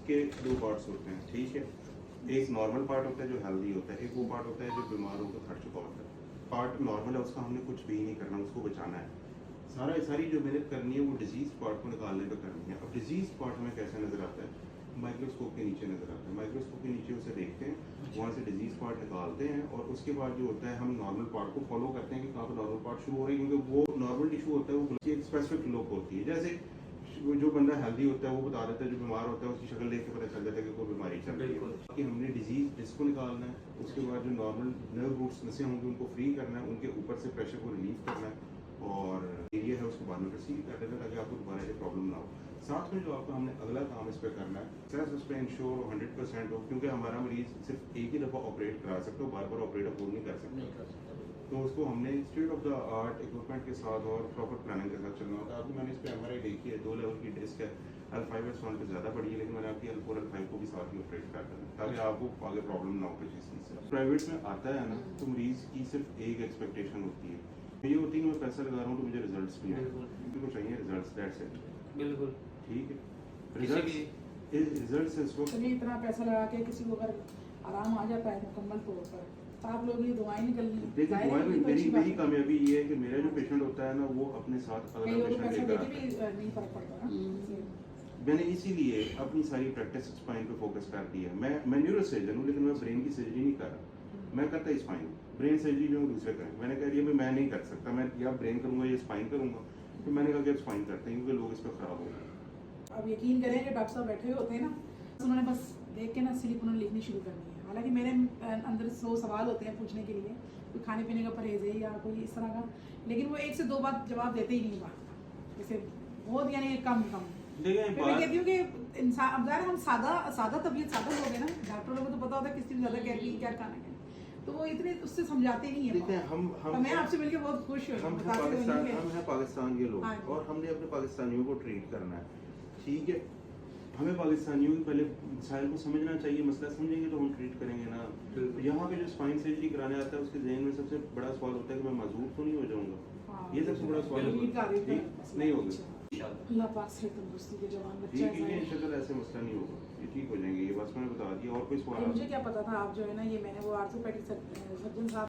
के दो पार्ट्स होते हैं, ठीक है। एक नॉर्मल पार्ट होता है जो हेल्दी होता है, एक वो पार्ट होता है जो बीमार होकर थक चुका होता है। पार्ट नॉर्मल है, उसका हमने कुछ भी नहीं करना, उसको बचाना है। सारी जो मेहनत करनी है वो डिजीज पार्ट को निकालने पर करनी है। अब डिजीज पार्ट हमें कैसे नजर आता है? माइक्रोस्कोप के नीचे नजर आता है। माइक्रोस्कोप के नीचे उसे देखते हैं, वहाँ से डिजीज पार्ट निकालते हैं और उसके बाद जो होता है हम नॉर्मल पार्ट को फॉलो करते हैं कि कहाँ पर नॉर्मल पार्ट शुरू हो रही है, क्योंकि वो नॉर्मल टिश्यू होता है वो एक स्पेसिफिक लुक होती है। जैसे जो बंदा हेल्दी होता है वो बता देता है, जो बीमार होता है उसकी शक्ल देख के पता चल जाता है कि कोई बीमारी चल रही है। कि हमने डिजीज जिसको निकालना है, उसके बाद जो नॉर्मल नर्व रूट्स नसें होंगी उनको फ्री करना है, उनके ऊपर से प्रेशर को रिलीव करना है और एरिया है उसको बाद में रिसीव कर देना है ताकि आपको दोबारा ये प्रॉब्लम ना हो। साथ में जो आपका हमने अगला काम इस पर करना है, सक्सेस उस पर इंश्योर 100% हो, क्योंकि हमारा मरीज सिर्फ एक ही दफ़ा ऑपरेट करा सकते हो, बार बार ऑपरेट अफोर्ड नहीं कर सकते। तो उसको हमने state of the art equipment के साथ और प्रॉपर प्लानिंग के साथ चलना होता है। अभी मैंने इस पर MRI देखी है, 2 लेवल की डिस्क है, L5S1 पे ज़्यादा बड़ी है, लेकिन मैंने आपकी L4 L5 को भी साथ ही ऑपरेट कर देना ताकि आपको आगे प्रॉब्लम ना हो किसी चीज़ से। प्राइवेट में आता है ना तो मरीज़ की सिर्फ एक एक्सपेक्टेशन होती है, ये होती है कि मैं पैसा लगा रहा हूँ तो मुझे रिजल्ट्स भी आए, उनको चाहिए रिजल्ट्स, दैट्स इट। बिल्कुल ठीक है, रिजल्ट्स इस वक्त चलिए इतना पैसा लगा के किसी को अगर आराम आ जाता है मुकम्मल तौर पर, तो आप लोग ये दुआएं निकल देखिए दुआएं में मेरी कामयाबी ये है कि मेरा जो पेशेंट होता है ना वो अपने साथ अगला पेशेंट लेकर आता है। नहीं फर्क पड़ता ना। मैंने इसीलिए अपनी सारी प्रैक्टिस स्पाइन पे फोकस कर दी है। मैं न्यूरोसर्जन हूँ, लेकिन मैं ब्रेन की सर्जरी नहीं कर रहा, मैं करता ही स्पाइन। ब्रेन सर्जरी जो दूसरे करें, मैंने कह दिया मैं नहीं कर सकता, मैं या ब्रेन करूँगा या स्पाइन करूँगा, तो मैंने कहा कि अब स्पाइन करते हैं क्योंकि लोग इस पर खराब हो गए। अब यकीन करें कि डॉक्टर साहब बैठे हुए होते हैं ना, उन्होंने बस देख के ना स्लिप उन्होंने लिखनी शुरू करनी है। हालांकि मेरे अंदर 100 सवाल होते हैं पूछने के लिए, कोई खाने पीने का परहेज है या कोई इस तरह का, लेकिन वो 1 से 2 बात जवाब देते ही नहीं बात का, जैसे बहुत यानी कम फिर मैं कहती हूँ कि इंसान अब हम सादा तबीयत सादा लोग हैं ना, डॉक्टरों को तो पता होता है किस चीज़ ज़्यादा क्या खाना है, तो वो इतने उससे समझाते नहीं है। हम मैं आपसे मिलकर बहुत खुश हूँ। हम हैं पाकिस्तान के लोग और हमने अपने पाकिस्तानियों को ट्रीट करना है, ठीक है। हमें पाकिस्तानियों की पहले मसाइल को समझना चाहिए, मसला समझेंगे तो हम ट्रीट करेंगे ना। तो यहाँ पे जो स्पाइन सर्जरी कराने आता है उसके जहन में सबसे बड़ा सवाल होता है कि मैं मजबूर तो नहीं हो जाऊंगा, ये सबसे बड़ा सवाल नहीं होगा। अल्लाह पाक से तंदुरुस्ती के जवान बच्चा है, ये इंशाल्लाह ऐसे मसला नहीं होगा, ये ठीक हो जाएंगे, ये बस मैंने बता दिया। और कोई सवाल? मुझे क्या पता था आप जो है ना, ये मैंने वो आर्थोपेडिक सर्जन साहब